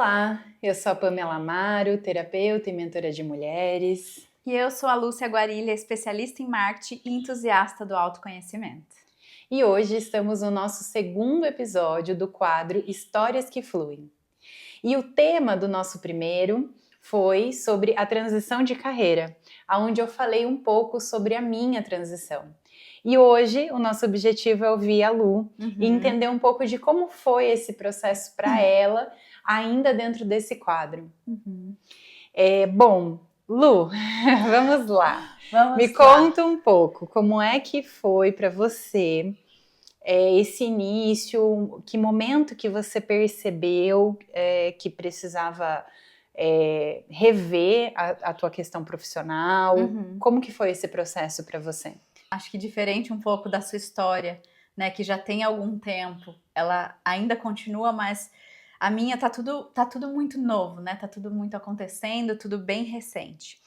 Olá, eu sou a Pamela Amaro, terapeuta e mentora de mulheres. E eu sou a Lúcia Guarilha, especialista em marketing e entusiasta do autoconhecimento. E hoje estamos no nosso segundo episódio do quadro Histórias que Fluem. E o tema do nosso primeiro foi sobre a transição de carreira, onde eu falei um pouco sobre a minha transição. E hoje o nosso objetivo é ouvir a Lu e entender um pouco de como foi esse processo para ela, ainda dentro desse quadro. Bom, Lu, vamos lá. Me conta um pouco como é que foi para você esse início, que momento que você percebeu que precisava rever a tua questão profissional. Como que foi esse processo para você? Acho que diferente um pouco da sua história, né, que já tem algum tempo, ela ainda continua, mas a minha tá tudo muito novo, né? Tá tudo muito acontecendo, tudo bem recente.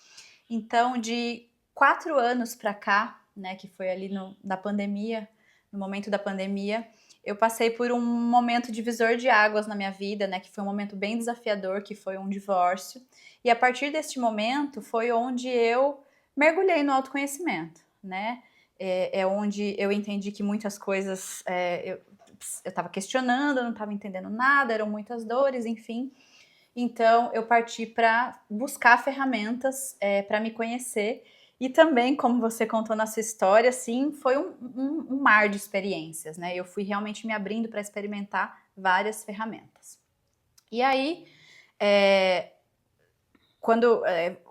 Então, de 4 anos para cá, né, que foi ali da pandemia, no momento da pandemia, eu passei por um momento divisor de águas na minha vida, né, que foi um momento bem desafiador, que foi um divórcio. E a partir deste momento foi onde eu mergulhei no autoconhecimento, né? É onde eu entendi que muitas coisas eu estava questionando, eu não estava entendendo nada, eram muitas dores, enfim. Então, eu parti para buscar ferramentas para me conhecer. E também, como você contou na sua história, assim, foi um mar de experiências, né? Eu fui realmente me abrindo para experimentar várias ferramentas. E aí, quando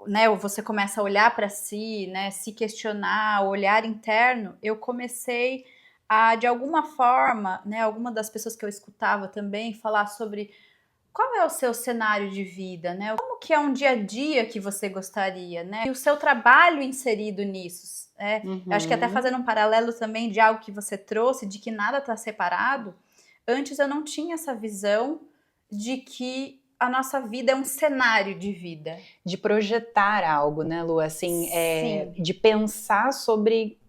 né, você começa a olhar para si, né, se questionar, olhar interno, eu comecei a, de alguma forma, né, alguma das pessoas que eu escutava também falar sobre qual é o seu cenário de vida, né? Como que é um dia a dia que você gostaria, né? E o seu trabalho inserido nisso, né? Eu acho que até fazendo um paralelo também de algo que você trouxe, de que nada está separado. Antes eu não tinha essa visão de que a nossa vida é um cenário de vida. De projetar algo, né, Lu? Assim, de pensar sobre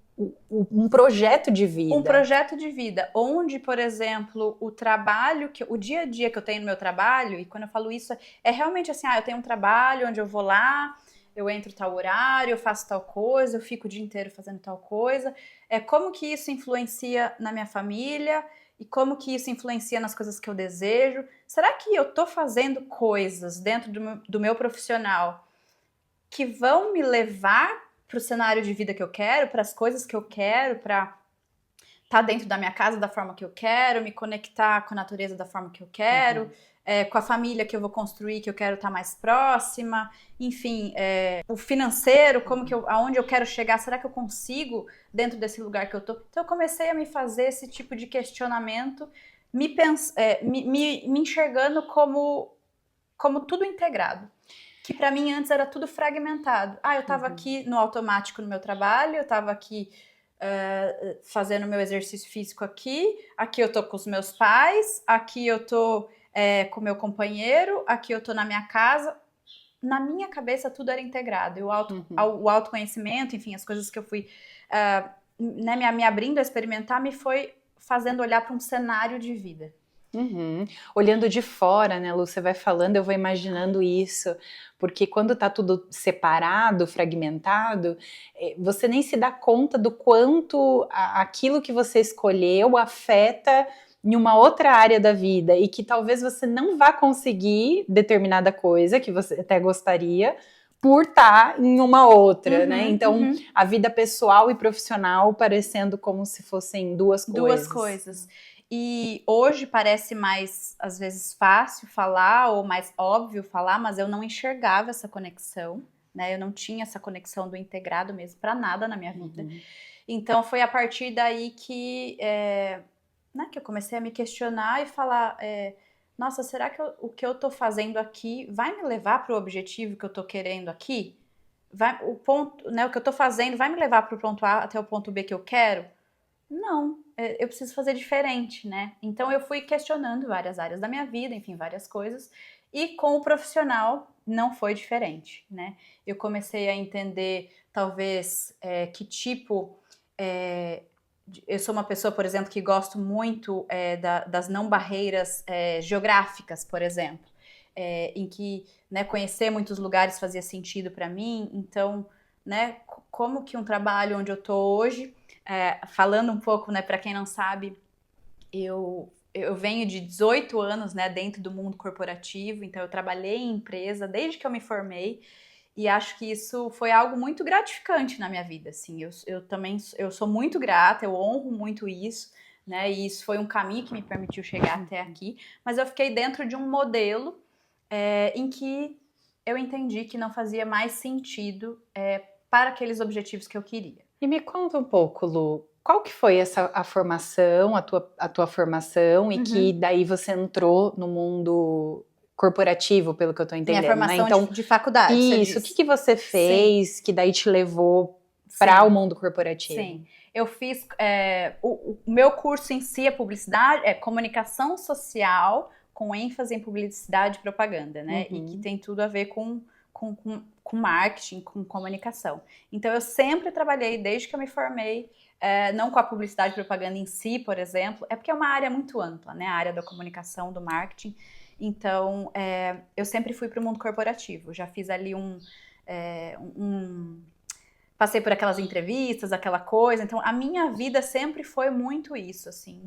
um projeto de vida. Um projeto de vida, onde, por exemplo, o trabalho, o dia a dia que eu tenho no meu trabalho, e quando eu falo isso, é realmente assim, eu tenho um trabalho onde eu vou lá, eu entro tal horário, eu faço tal coisa, eu fico o dia inteiro fazendo tal coisa. Como que isso influencia na minha família e como que isso influencia nas coisas que eu desejo? Será que eu tô fazendo coisas dentro do meu profissional que vão me levar para o cenário de vida que eu quero, para as coisas que eu quero, para estar dentro da minha casa da forma que eu quero, me conectar com a natureza da forma que eu quero, com a família que eu vou construir, que eu quero estar mais próxima, enfim, o financeiro, aonde eu quero chegar, será que eu consigo dentro desse lugar que eu tô? Então eu comecei a me fazer esse tipo de questionamento, me enxergando como tudo integrado. Que para mim antes era tudo fragmentado. Eu estava aqui no automático no meu trabalho, eu estava aqui fazendo meu exercício físico aqui eu tô com os meus pais, aqui eu tô com meu companheiro, aqui eu tô na minha casa. Na minha cabeça tudo era integrado. E o autoconhecimento, enfim, as coisas que eu fui né, me abrindo a experimentar, me foi fazendo olhar para um cenário de vida. Olhando de fora, né, Lu, você vai falando, eu vou imaginando isso, porque quando tá tudo separado, fragmentado, você nem se dá conta do quanto aquilo que você escolheu afeta em uma outra área da vida e que talvez você não vá conseguir determinada coisa que você até gostaria por estar em uma outra, né? Então, a vida pessoal e profissional parecendo como se fossem duas coisas. Duas coisas. E hoje parece mais, às vezes, fácil falar ou mais óbvio falar, mas eu não enxergava essa conexão, né? Eu não tinha essa conexão do integrado mesmo para nada na minha vida. Então foi a partir daí que eu comecei a me questionar e falar, nossa, será que o que eu tô fazendo aqui vai me levar para o objetivo que eu tô querendo aqui? O que eu tô fazendo vai me levar para o ponto A até o ponto B que eu quero? Não, eu preciso fazer diferente, né? Então eu fui questionando várias áreas da minha vida, enfim, várias coisas. E com o profissional não foi diferente, né? Eu comecei a entender, talvez, que tipo... eu sou uma pessoa, por exemplo, que gosto muito das não barreiras geográficas, por exemplo. em que, né, conhecer muitos lugares fazia sentido para mim. Então, né, como que um trabalho onde eu tô hoje, falando um pouco, né, para quem não sabe, eu venho de 18 anos, né, dentro do mundo corporativo, então eu trabalhei em empresa desde que eu me formei, e acho que isso foi algo muito gratificante na minha vida, assim. Eu também sou muito grata, eu honro muito isso, né, e isso foi um caminho que me permitiu chegar até aqui, mas eu fiquei dentro de um modelo em que eu entendi que não fazia mais sentido para aqueles objetivos que eu queria. E me conta um pouco, Lu, qual que foi a formação, a tua formação, e que daí você entrou no mundo corporativo, pelo que eu tô entendendo, Minha formação, né? Então, de faculdade, isso, o que você fez que daí te levou para o mundo corporativo? Sim, eu fiz, o meu curso em si é publicidade, é comunicação social, com ênfase em publicidade e propaganda, né? E que tem tudo a ver com marketing, com comunicação. Então, eu sempre trabalhei, desde que eu me formei, não com a publicidade e propaganda em si, por exemplo, é porque é uma área muito ampla, né? A área da comunicação, do marketing. Então, eu sempre fui para o mundo corporativo. Já fiz ali passei por aquelas entrevistas, aquela coisa. Então, a minha vida sempre foi muito isso, assim.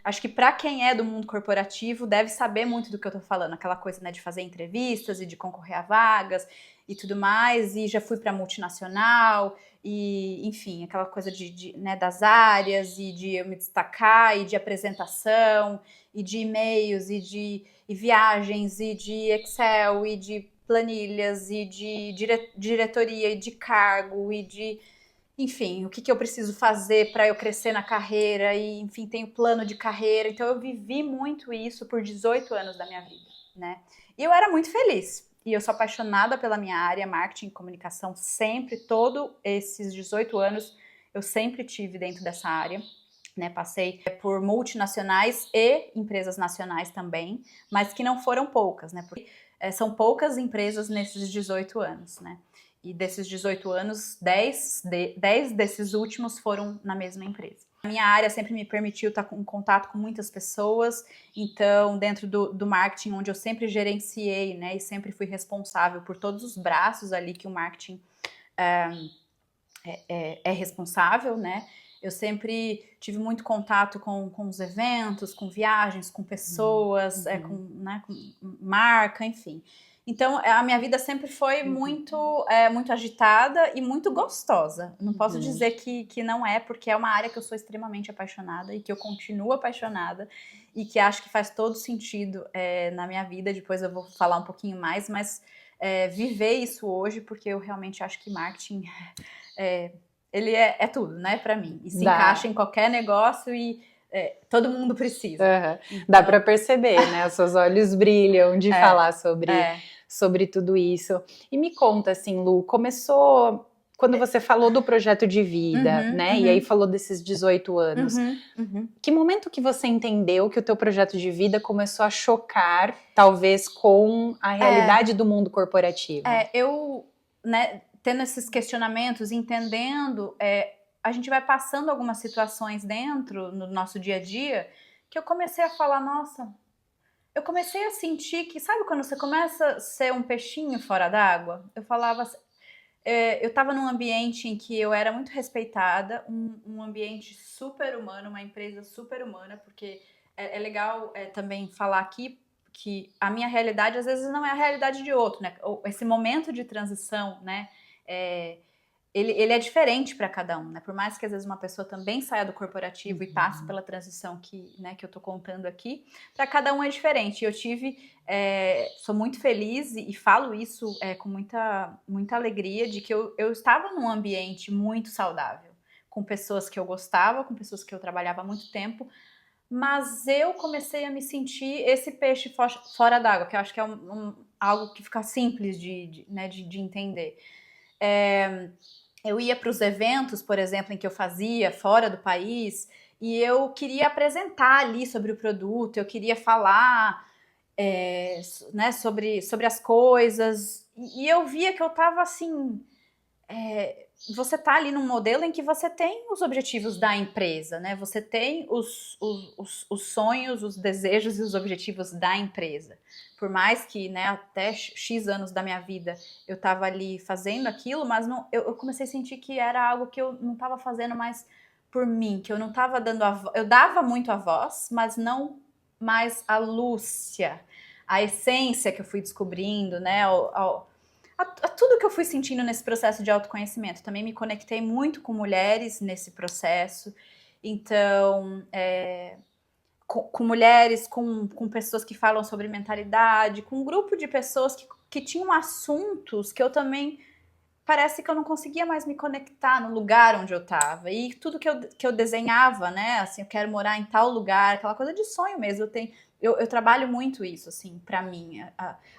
Acho que para quem é do mundo corporativo deve saber muito do que eu tô falando, aquela coisa, né, de fazer entrevistas e de concorrer a vagas e tudo mais, e já fui para multinacional e, enfim, aquela coisa né, das áreas e de eu me destacar e de apresentação e de e-mails e viagens e de Excel e de planilhas e de diretoria e de cargo e de, enfim, o que eu preciso fazer para eu crescer na carreira e, enfim, tenho plano de carreira. Então, eu vivi muito isso por 18 anos da minha vida, né? E eu era muito feliz. E eu sou apaixonada pela minha área, marketing e comunicação, sempre, todos esses 18 anos, eu sempre tive dentro dessa área, né? Passei por multinacionais e empresas nacionais também, mas que não foram poucas, né? Porque são poucas empresas nesses 18 anos, né? E desses 18 anos, 10 desses últimos foram na mesma empresa. A minha área sempre me permitiu estar em contato com muitas pessoas, então dentro do marketing, onde eu sempre gerenciei, né, e sempre fui responsável por todos os braços ali que o marketing é responsável, né? Eu sempre tive muito contato com os eventos, com viagens, com pessoas, com marca, enfim. Então, a minha vida sempre foi muito agitada e muito gostosa. Não posso dizer que não é, porque é uma área que eu sou extremamente apaixonada e que eu continuo apaixonada e que acho que faz todo sentido na minha vida. Depois eu vou falar um pouquinho mais, mas viver isso hoje, porque eu realmente acho que marketing ele é tudo, né, pra mim. E se encaixa em qualquer negócio e todo mundo precisa. Então, dá pra perceber, né? Os seus olhos brilham de falar sobre tudo isso. E me conta, assim, Lu, começou quando você falou do projeto de vida, né? E aí falou desses 18 anos. Que momento que você entendeu que o teu projeto de vida começou a chocar, talvez, com a realidade do mundo corporativo? Eu, né, tendo esses questionamentos, entendendo, a gente vai passando algumas situações dentro, no nosso dia a dia, que eu comecei a falar, nossa, eu comecei a sentir que, sabe quando você começa a ser um peixinho fora d'água? Eu falava, eu estava num ambiente em que eu era muito respeitada, um ambiente super humano, uma empresa super humana, porque é legal também falar aqui que a minha realidade às vezes não é a realidade de outro, né? Esse momento de transição, né? Ele é diferente para cada um, né? Por mais que às vezes uma pessoa também saia do corporativo e passe pela transição que eu tô contando aqui, para cada um é diferente. Eu sou muito feliz e falo isso com muita alegria de que eu estava num ambiente muito saudável, com pessoas que eu gostava, com pessoas que eu trabalhava há muito tempo, mas eu comecei a me sentir esse peixe fora d'água, que eu acho que é algo que fica simples de entender. Eu ia para os eventos, por exemplo, em que eu fazia fora do país, e eu queria apresentar ali sobre o produto, eu queria falar né, sobre as coisas, e eu via que eu estava assim, você tá ali num modelo em que você tem os objetivos da empresa, né? Você tem os sonhos, os desejos e os objetivos da empresa. Por mais que, né, até X anos da minha vida eu tava ali fazendo aquilo, mas não, eu comecei a sentir que era algo que eu não tava fazendo mais por mim, que eu não tava dando eu dava muito a voz, mas não mais a Lúcia, a essência que eu fui descobrindo, né, a tudo que eu fui sentindo nesse processo de autoconhecimento. Também me conectei muito com mulheres nesse processo. Então, com mulheres, com pessoas que falam sobre mentalidade, com um grupo de pessoas que tinham assuntos que eu também... Parece que eu não conseguia mais me conectar no lugar onde eu estava. E tudo que eu desenhava, né? Assim, eu quero morar em tal lugar, aquela coisa de sonho mesmo. Eu trabalho muito isso, assim, pra mim.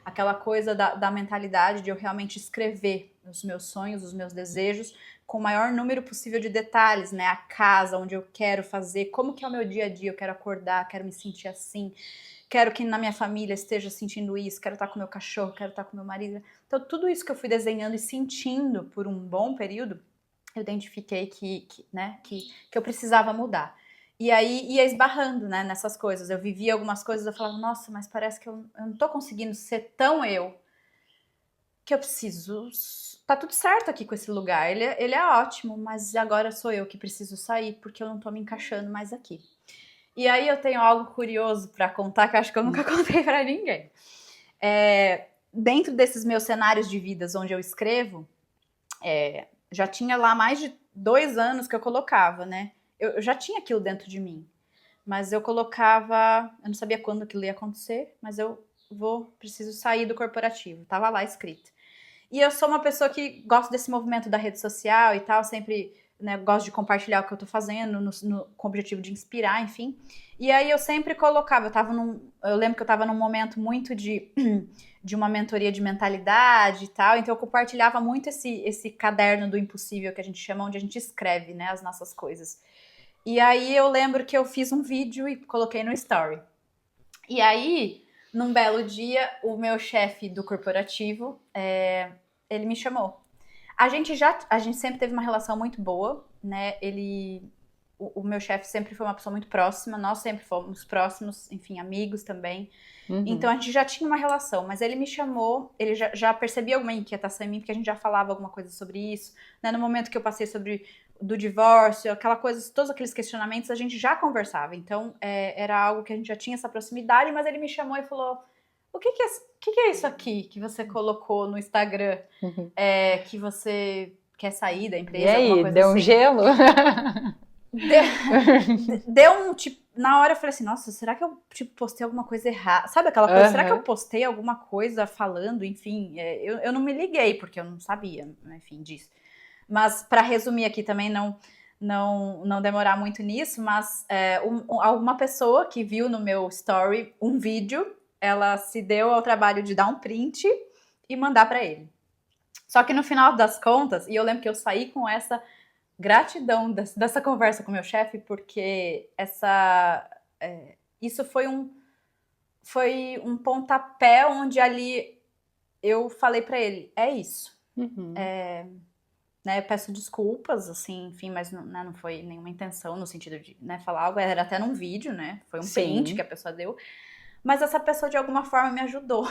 Aquela coisa da mentalidade de eu realmente escrever os meus sonhos, os meus desejos, com o maior número possível de detalhes, né? A casa, onde eu quero fazer, como que é o meu dia a dia, eu quero acordar, quero me sentir assim. Quero que na minha família esteja sentindo isso, quero estar com meu cachorro, quero estar com meu marido. Então, tudo isso que eu fui desenhando e sentindo por um bom período, eu identifiquei que eu precisava mudar. E aí ia esbarrando, né, nessas coisas. Eu vivia algumas coisas, eu falava, nossa, mas parece que eu não tô conseguindo ser tão eu, que eu preciso... Tá tudo certo aqui com esse lugar, ele é ótimo, mas agora sou eu que preciso sair, porque eu não tô me encaixando mais aqui. E aí eu tenho algo curioso para contar, que eu acho que eu nunca contei para ninguém. Dentro desses meus cenários de vidas onde eu escrevo, já tinha lá mais de 2 anos que eu colocava, né? Eu já tinha aquilo dentro de mim. Mas eu colocava... Eu não sabia quando aquilo ia acontecer, mas preciso sair do corporativo. Tava lá escrito. E eu sou uma pessoa que gosta desse movimento da rede social e tal, sempre... Né, gosto de compartilhar o que eu tô fazendo com o objetivo de inspirar, enfim. E aí eu sempre colocava, eu lembro que eu tava num momento muito de uma mentoria de mentalidade e tal, então eu compartilhava muito esse caderno do impossível que a gente chama, onde a gente escreve, né, as nossas coisas. E aí eu lembro que eu fiz um vídeo e coloquei no story. E aí, num belo dia, o meu chefe do corporativo, ele me chamou. A gente sempre teve uma relação muito boa, né? O meu chefe sempre foi uma pessoa muito próxima, nós sempre fomos próximos, enfim, amigos também. Uhum. Então a gente já tinha uma relação, mas ele me chamou, ele já percebia alguma inquietação em mim, porque a gente já falava alguma coisa sobre isso, né? No momento que eu passei do divórcio, aquela coisa, todos aqueles questionamentos, a gente já conversava. Então era algo que a gente já tinha essa proximidade, mas ele me chamou e falou: o que é isso aqui que você colocou no Instagram? Uhum. Que você quer sair da empresa, e aí, alguma coisa deu assim. um gelo? Deu um tipo... Na hora eu falei assim, nossa, será que eu postei alguma coisa errada? Sabe aquela coisa? Será que eu postei alguma coisa falando? Enfim, eu não me liguei, porque eu não sabia, enfim, disso. Mas para resumir aqui também, não demorar muito nisso, mas alguma pessoa que viu no meu story um vídeo, ela se deu ao trabalho de dar um print e mandar para ele. Só que no final das contas, e eu lembro que eu saí com essa gratidão dessa conversa com meu chefe, porque isso foi um pontapé onde ali eu falei para ele, é isso. Uhum. Né, peço desculpas, assim, enfim, mas não foi nenhuma intenção no sentido de, né, falar algo, era até num vídeo, né, foi um print que a pessoa deu, mas essa pessoa de alguma forma me ajudou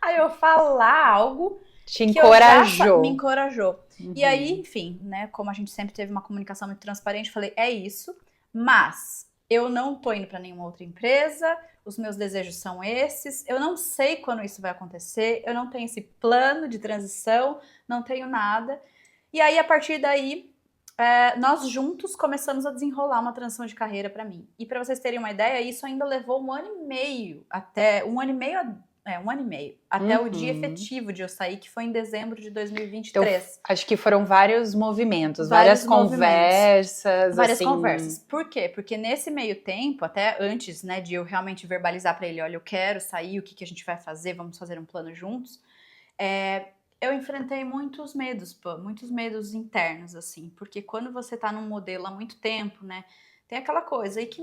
a eu falar algo Te encorajou. me encorajou. Uhum. E aí, enfim, né, como a gente sempre teve uma comunicação muito transparente, falei, é isso, mas eu não tô indo para nenhuma outra empresa, os meus desejos são esses, eu não sei quando isso vai acontecer, eu não tenho esse plano de transição, não tenho nada. E aí, a partir daí, nós juntos começamos a desenrolar uma transição de carreira para mim. E para vocês terem uma ideia, isso ainda levou 1 ano e meio, até 1 ano e meio, 1 ano e meio, até o dia efetivo de eu sair, que foi em dezembro de 2023. Então, acho que foram vários movimentos, várias conversas. Várias assim... conversas. Por quê? Porque nesse meio tempo, até antes, né, de eu realmente verbalizar para ele, olha, eu quero sair, o que a gente vai fazer, vamos fazer um plano juntos, eu enfrentei muitos medos internos, assim, porque quando você tá num modelo há muito tempo, né, tem aquela coisa aí que,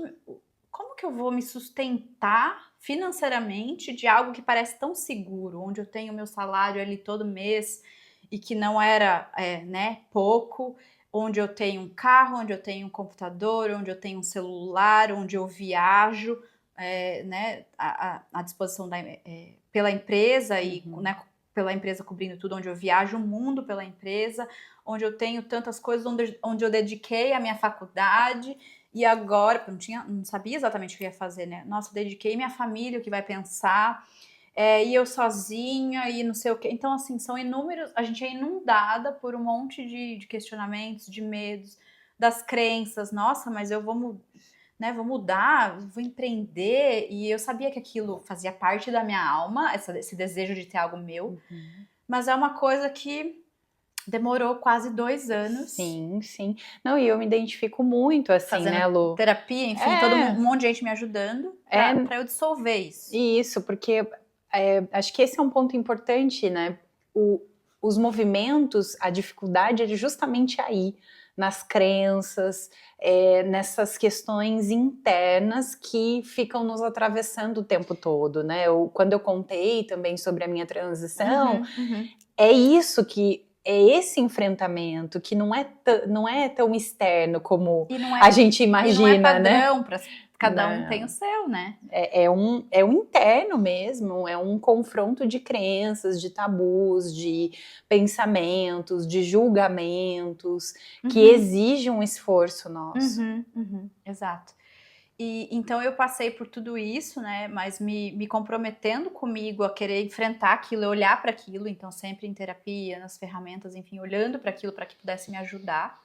como que eu vou me sustentar financeiramente de algo que parece tão seguro, onde eu tenho meu salário ali todo mês e que não era, né, pouco, onde eu tenho um carro, onde eu tenho um computador, onde eu tenho um celular, onde eu viajo, né, à disposição pela empresa e, né, pela empresa cobrindo tudo, onde eu viajo o mundo pela empresa, onde eu tenho tantas coisas, onde eu dediquei a minha faculdade e agora, porque eu não sabia exatamente o que ia fazer, né? Nossa, eu dediquei minha família, o que vai pensar, e eu sozinha e não sei o quê. Então, assim, são inúmeros, a gente é inundada por um monte de questionamentos, de medos, das crenças. Nossa, mas eu vou mudar, vou empreender, e eu sabia que aquilo fazia parte da minha alma, esse desejo de ter algo meu, mas é uma coisa que demorou quase 2 anos. Sim, sim. Não, e eu me identifico muito, assim, fazendo né, Lu? terapia, enfim, um monte de gente me ajudando pra eu dissolver isso. Isso, porque acho que esse é um ponto importante, né? Os movimentos, a dificuldade é justamente aí, nas crenças, nessas questões internas que ficam nos atravessando o tempo todo, né? Quando eu contei também sobre a minha transição, é isso que é esse enfrentamento que não é tão externo como a gente imagina, e não é padrão, né? Pra cada um tem o seu, né? É um interno mesmo, é um confronto de crenças, de tabus, de pensamentos, de julgamentos, que exige um esforço nosso. Exato. E então eu passei por tudo isso, né? Mas me comprometendo comigo a querer enfrentar aquilo, olhar para aquilo, então sempre em terapia, nas ferramentas, enfim, olhando para aquilo para que pudesse me ajudar.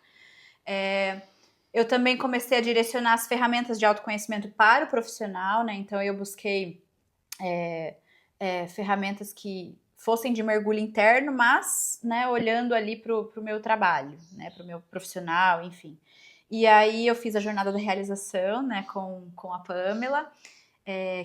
Eu também comecei a direcionar as ferramentas de autoconhecimento para o profissional, né? Então eu busquei ferramentas que fossem de mergulho interno, mas, né, olhando ali para o meu trabalho, né? Para o meu profissional, enfim. E aí eu fiz a jornada da realização, né, com a Pamela,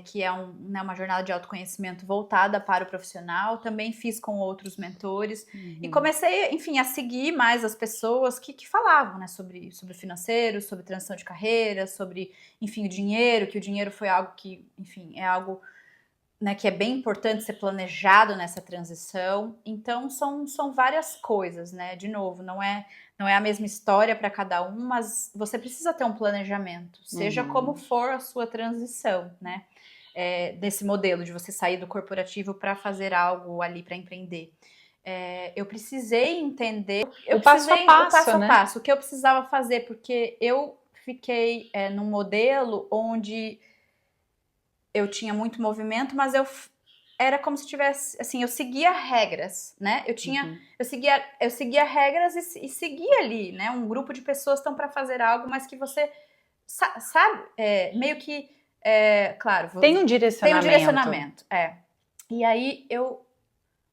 que é uma jornada de autoconhecimento voltada para o profissional. Também fiz com outros mentores. E comecei, enfim, a seguir mais as pessoas que falavam, né, sobre financeiro, sobre transição de carreira, sobre, enfim, o dinheiro, que o dinheiro foi algo que, enfim, é algo, né, que é bem importante ser planejado nessa transição. Então, são várias coisas, né? De novo, não é a mesma história para cada um, mas você precisa ter um planejamento, seja como for a sua transição, né? Desse modelo de você sair do corporativo para fazer algo ali, para empreender. Eu precisei entender o passo a passo, o que eu precisava fazer, porque eu fiquei num modelo onde eu tinha muito movimento, mas era como se tivesse, assim, eu seguia regras, né? Eu seguia regras e seguia ali, né? Um grupo de pessoas estão para fazer algo, mas que você sabe, meio que, claro, tem um direcionamento. E aí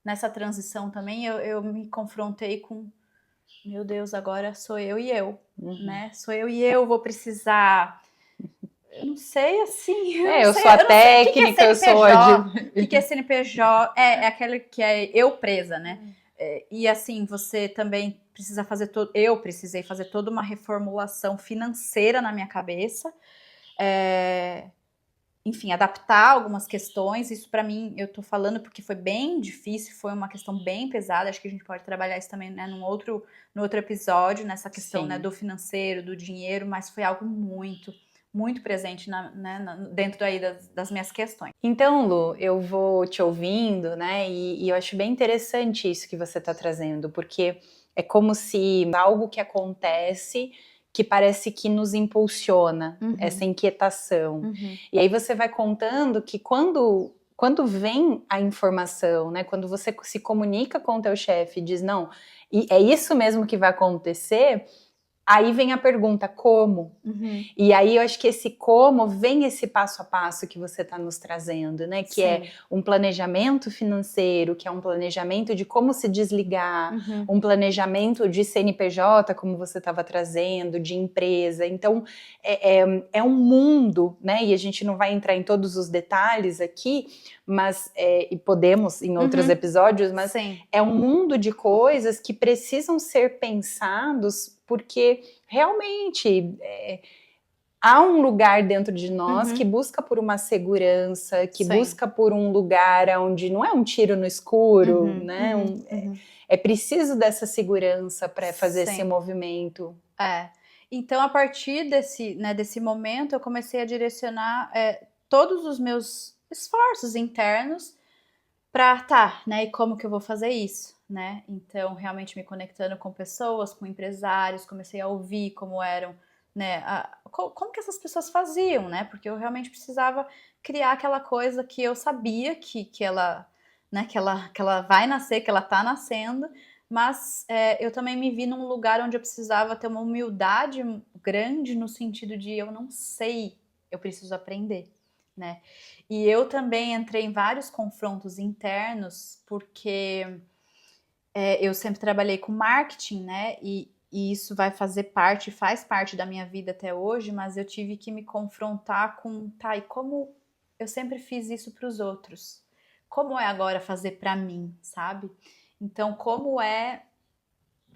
nessa transição também, eu me confrontei com, meu Deus, agora sou eu e eu, né? Sou eu e eu, vou precisar. Eu não sei, assim. Eu sou a técnica, eu sou a. O que é CNPJ? É aquela que é eu presa, né? E assim, você também precisa fazer eu precisei fazer toda uma reformulação financeira na minha cabeça. Enfim, adaptar algumas questões. Isso pra mim, eu tô falando porque foi bem difícil, foi uma questão bem pesada. Acho que a gente pode trabalhar isso também, né, no outro episódio, nessa questão, né, do financeiro, do dinheiro, mas foi algo muito presente dentro aí das minhas questões. Então, Lu, eu vou te ouvindo, né, e eu acho bem interessante isso que você está trazendo, porque é como se algo que acontece que parece que nos impulsiona, essa inquietação. E aí você vai contando que quando vem a informação, né, quando você se comunica com o teu chefe e diz, não, e é isso mesmo que vai acontecer, aí vem a pergunta, como? E aí eu acho que esse como vem esse passo a passo que você está nos trazendo, né? Que é um planejamento financeiro, que é um planejamento de como se desligar, um planejamento de CNPJ, como você estava trazendo, de empresa. Então, é um mundo, né? E a gente não vai entrar em todos os detalhes aqui, mas e podemos em outros episódios, mas é um mundo de coisas que precisam ser pensados, porque realmente há um lugar dentro de nós Uhum. que busca por uma segurança, que Sim. busca por um lugar onde não é um tiro no escuro, Uhum, né? uhum. É preciso dessa segurança para fazer esse Sim. movimento. Então, a partir desse momento, eu comecei a direcionar todos os meus esforços internos para, né, e como que eu vou fazer isso, né? Então, realmente me conectando com pessoas, com empresários, comecei a ouvir como eram, né, como que essas pessoas faziam, né? Porque eu realmente precisava criar aquela coisa que eu sabia que ela, né, que ela vai nascer, que ela tá nascendo, mas eu também me vi num lugar onde eu precisava ter uma humildade grande no sentido de eu não sei, eu preciso aprender, né? E eu também entrei em vários confrontos internos, porque eu sempre trabalhei com marketing, né? E isso vai fazer parte, faz parte da minha vida até hoje, mas eu tive que me confrontar com, tá, e como eu sempre fiz isso para os outros? Como é agora fazer para mim, sabe? Então,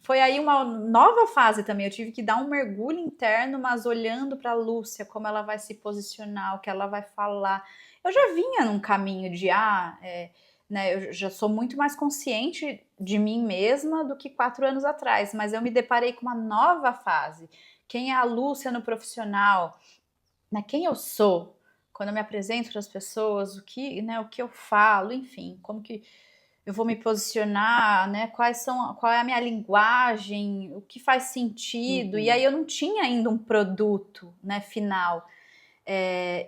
foi aí uma nova fase também. Eu tive que dar um mergulho interno, mas olhando para a Lúcia, como ela vai se posicionar, o que ela vai falar. Eu já vinha num caminho de, né, eu já sou muito mais consciente de mim mesma do que 4 anos atrás, mas eu me deparei com uma nova fase. Quem é a Lúcia no profissional? Né, quem eu sou? Quando eu me apresento para as pessoas, o que eu falo, enfim, como que eu vou me posicionar, né? Qual é a minha linguagem, o que faz sentido. E aí eu não tinha ainda um produto, né, final.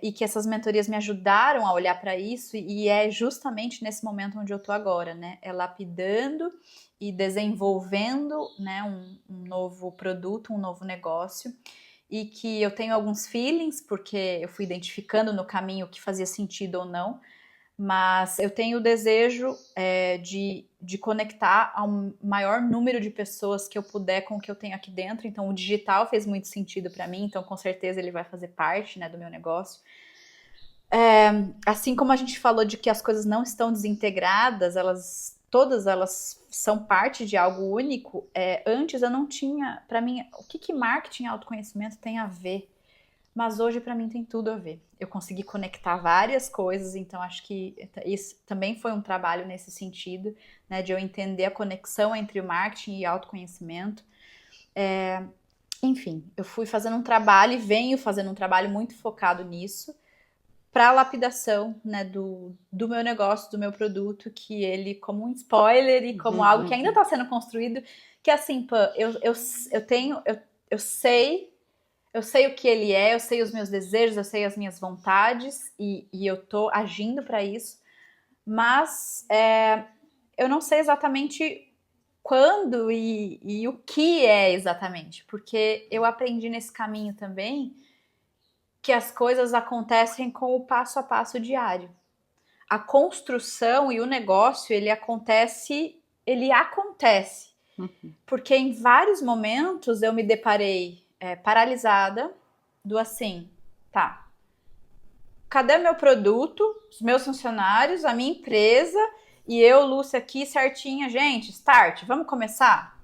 E que essas mentorias me ajudaram a olhar para isso, e é justamente nesse momento onde eu tô agora, né? É lapidando e desenvolvendo, né, um novo produto, um novo negócio. E que eu tenho alguns feelings, porque eu fui identificando no caminho o que fazia sentido ou não. Mas eu tenho o desejo de conectar ao maior número de pessoas que eu puder com o que eu tenho aqui dentro. Então, o digital fez muito sentido para mim, então com certeza ele vai fazer parte, né, do meu negócio. Assim como a gente falou de que as coisas não estão desintegradas, todas elas são parte de algo único. Antes eu não tinha, para mim, o que marketing e autoconhecimento tem a ver? Mas hoje para mim tem tudo a ver. Eu consegui conectar várias coisas, então acho que isso também foi um trabalho nesse sentido, né, de eu entender a conexão entre o marketing e autoconhecimento. Enfim, eu fui fazendo um trabalho e venho fazendo um trabalho muito focado nisso, para a lapidação, né, do meu negócio, do meu produto, que ele, como um spoiler e como algo que ainda está sendo construído, que assim, Pã, eu sei o que ele é, eu sei os meus desejos, eu sei as minhas vontades e eu tô agindo para isso, mas eu não sei exatamente quando e o que é exatamente, porque eu aprendi nesse caminho também que as coisas acontecem com o passo a passo diário. A construção e o negócio, ele acontece. Porque em vários momentos eu me deparei paralisada, do assim, tá, cadê meu produto, os meus funcionários, a minha empresa e eu, Lúcia, aqui certinha, gente, start, vamos começar?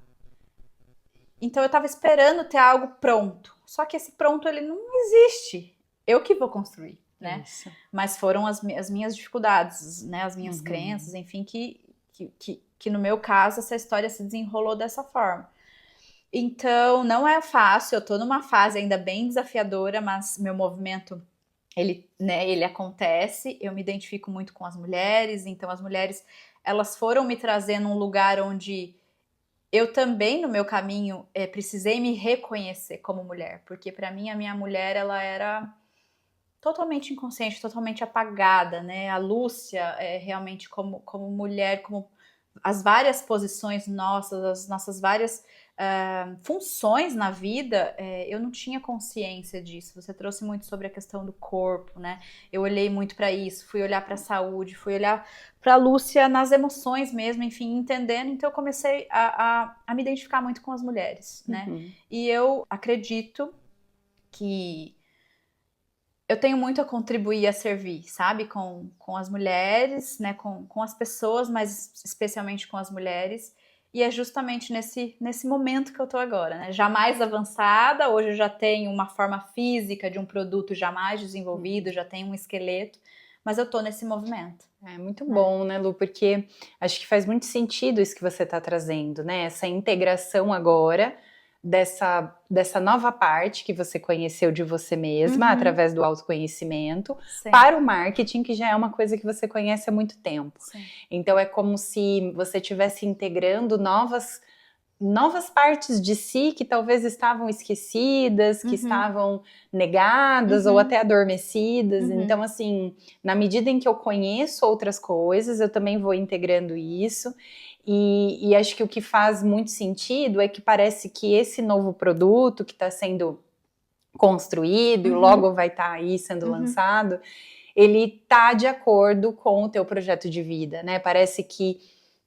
Então eu tava esperando ter algo pronto, só que esse pronto ele não existe, eu que vou construir, né? Isso. Mas foram as minhas dificuldades, né, as minhas crenças, enfim, que no meu caso essa história se desenrolou dessa forma. Então, não é fácil, eu tô numa fase ainda bem desafiadora, mas meu movimento, ele acontece, eu me identifico muito com as mulheres, então as mulheres, elas foram me trazer num lugar onde eu também, no meu caminho, precisei me reconhecer como mulher, porque para mim, a minha mulher, ela era totalmente inconsciente, totalmente apagada, né? A Lúcia, realmente, como mulher, como as várias posições nossas, as nossas várias funções na vida, eu não tinha consciência disso. Você trouxe muito sobre a questão do corpo, né? Eu olhei muito para isso, fui olhar para a saúde, fui olhar para a Lúcia nas emoções mesmo, enfim, entendendo. Então eu comecei a me identificar muito com as mulheres, né? E eu acredito que eu tenho muito a contribuir, a servir, sabe? Com as mulheres, né? Com as pessoas, mas especialmente com as mulheres. E é justamente nesse momento que eu tô agora, né? Já mais avançada, hoje eu já tenho uma forma física de um produto já mais desenvolvido, já tenho um esqueleto, mas eu tô nesse movimento. É muito bom, né, Lu? Porque acho que faz muito sentido isso que você está trazendo, né? Essa integração agora dessa nova parte que você conheceu de você mesma através do autoconhecimento para o marketing, que já é uma coisa que você conhece há muito tempo. Sim. Então é como se você estivesse integrando novas partes de si que talvez estavam esquecidas, que estavam negadas ou até adormecidas. Então, assim, na medida em que eu conheço outras coisas, eu também vou integrando isso. E acho que o que faz muito sentido é que parece que esse novo produto que está sendo construído e logo vai estar aí sendo lançado, ele está de acordo com o teu projeto de vida, né? Parece que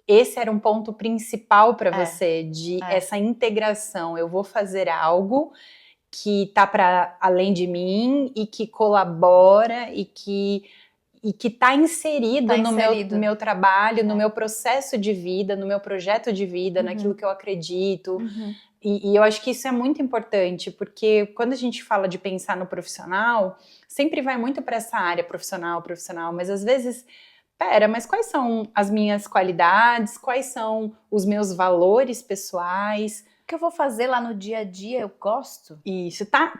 esse era um ponto principal para você, de essa integração. Eu vou fazer algo que está para além de mim e que colabora e que está inserido no meu trabalho, no meu processo de vida, no meu projeto de vida, naquilo que eu acredito. E eu acho que isso é muito importante, porque quando a gente fala de pensar no profissional, sempre vai muito para essa área profissional, mas às vezes... mas quais são as minhas qualidades? Quais são os meus valores pessoais? O que eu vou fazer lá no dia a dia, eu gosto? Isso, tá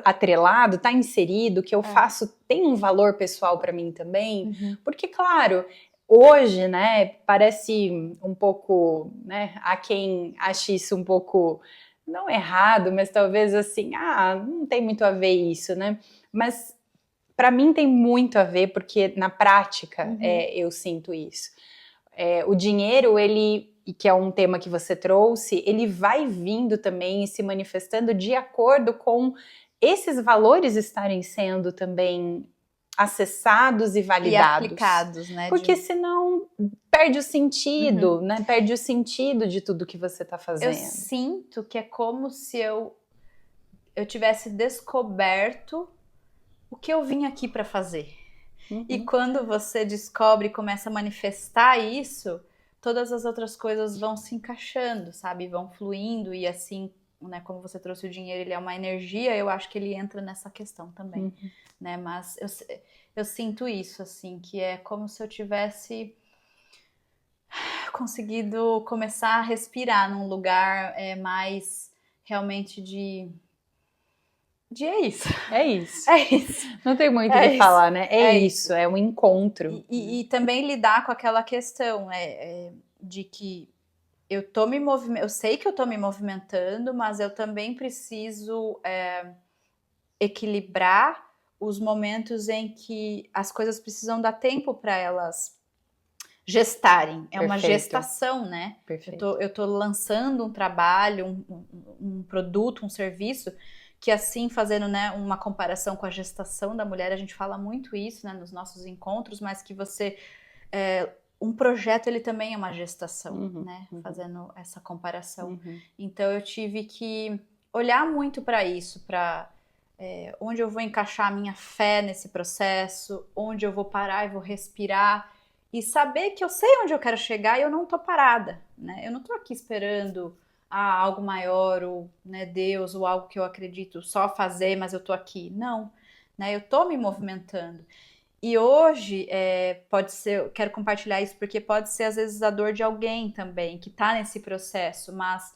atrelado, tá inserido, o que eu faço tem um valor pessoal para mim também? Porque, claro, hoje, né, parece um pouco, né, há quem ache isso um pouco, não errado, mas talvez assim, não tem muito a ver isso, né? Mas... para mim tem muito a ver, porque na prática eu sinto isso. O dinheiro, ele, que é um tema que você trouxe, ele vai vindo também e se manifestando de acordo com esses valores estarem sendo também acessados e validados. E aplicados, né? Porque senão perde o sentido, né? Perde o sentido de tudo que você está fazendo. Eu sinto que é como se eu tivesse descoberto o que eu vim aqui para fazer. E quando você descobre e começa a manifestar isso, todas as outras coisas vão se encaixando, sabe? Vão fluindo e assim, né? Como você trouxe o dinheiro, ele é uma energia, eu acho que ele entra nessa questão também, né? Mas eu sinto isso, assim, que é como se eu tivesse conseguido começar a respirar num lugar mais realmente de é isso. É isso. É isso. Não tem muito o que falar, né? É isso, é um encontro. E também lidar com aquela questão de que eu sei que eu tô me movimentando, mas eu também preciso equilibrar os momentos em que as coisas precisam dar tempo para elas gestarem. É uma gestação, né? Perfeito. Eu tô lançando um trabalho, um produto, um serviço, que assim, fazendo, né, uma comparação com a gestação da mulher, a gente fala muito isso, né, nos nossos encontros, mas que um projeto, ele também é uma gestação, né, fazendo essa comparação. Então eu tive que olhar muito para isso, para onde eu vou encaixar a minha fé nesse processo, onde eu vou parar e vou respirar, e saber que eu sei onde eu quero chegar e eu não tô parada, né, eu não tô aqui esperando algo maior, ou, né, Deus, ou algo que eu acredito só fazer, mas eu tô aqui. Não, né, eu tô me movimentando. E hoje, pode ser, eu quero compartilhar isso porque pode ser às vezes a dor de alguém também, que tá nesse processo, mas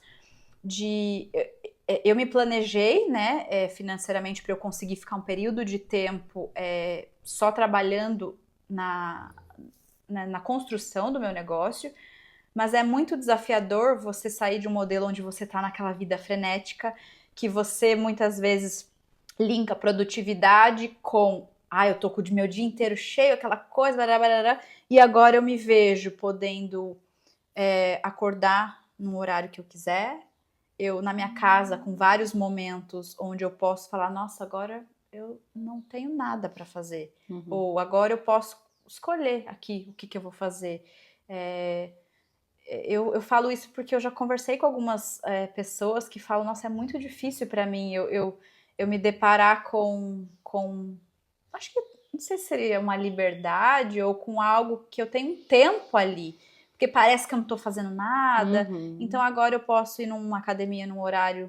eu me planejei, né, financeiramente para eu conseguir ficar um período de tempo só trabalhando na construção do meu negócio. Mas é muito desafiador você sair de um modelo onde você tá naquela vida frenética, que você muitas vezes linka produtividade com eu tô com o meu dia inteiro cheio, aquela coisa, barará, e agora eu me vejo podendo acordar no horário que eu quiser, eu na minha casa com vários momentos onde eu posso falar, nossa, agora eu não tenho nada para fazer, ou agora eu posso escolher aqui o que eu vou fazer. Eu falo isso porque eu já conversei com algumas pessoas que falam, nossa, é muito difícil para mim eu me deparar com acho que, não sei se seria uma liberdade ou com algo que eu tenho um tempo ali. porque parece que eu não tô fazendo nada. Uhum. Então agora eu posso ir numa academia num horário.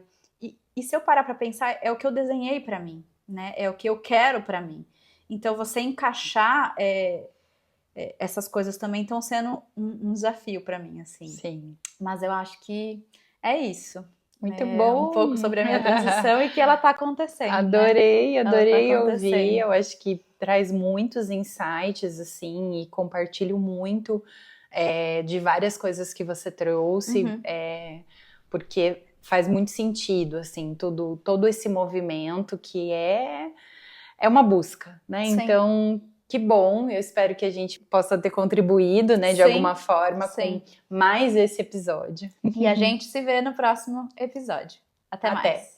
E se eu parar pra pensar, é o que eu desenhei pra mim, né? É o que eu quero pra mim. Então você encaixar essas coisas também estão sendo um desafio pra mim, assim. Sim. Mas eu acho que é isso. Muito É bom. um pouco sobre a minha transição e que ela tá acontecendo. Adorei, né? adorei Ela tá ouvir. acontecendo. Eu acho que traz muitos insights, assim, e compartilho muito de várias coisas que você trouxe, Uhum. porque faz muito sentido, assim, todo esse movimento que é uma busca, né? Sim. Então, que bom, eu espero que a gente possa ter contribuído, né, de Sim, alguma forma sim. com mais esse episódio. E a gente se vê no próximo episódio. Até Até. mais.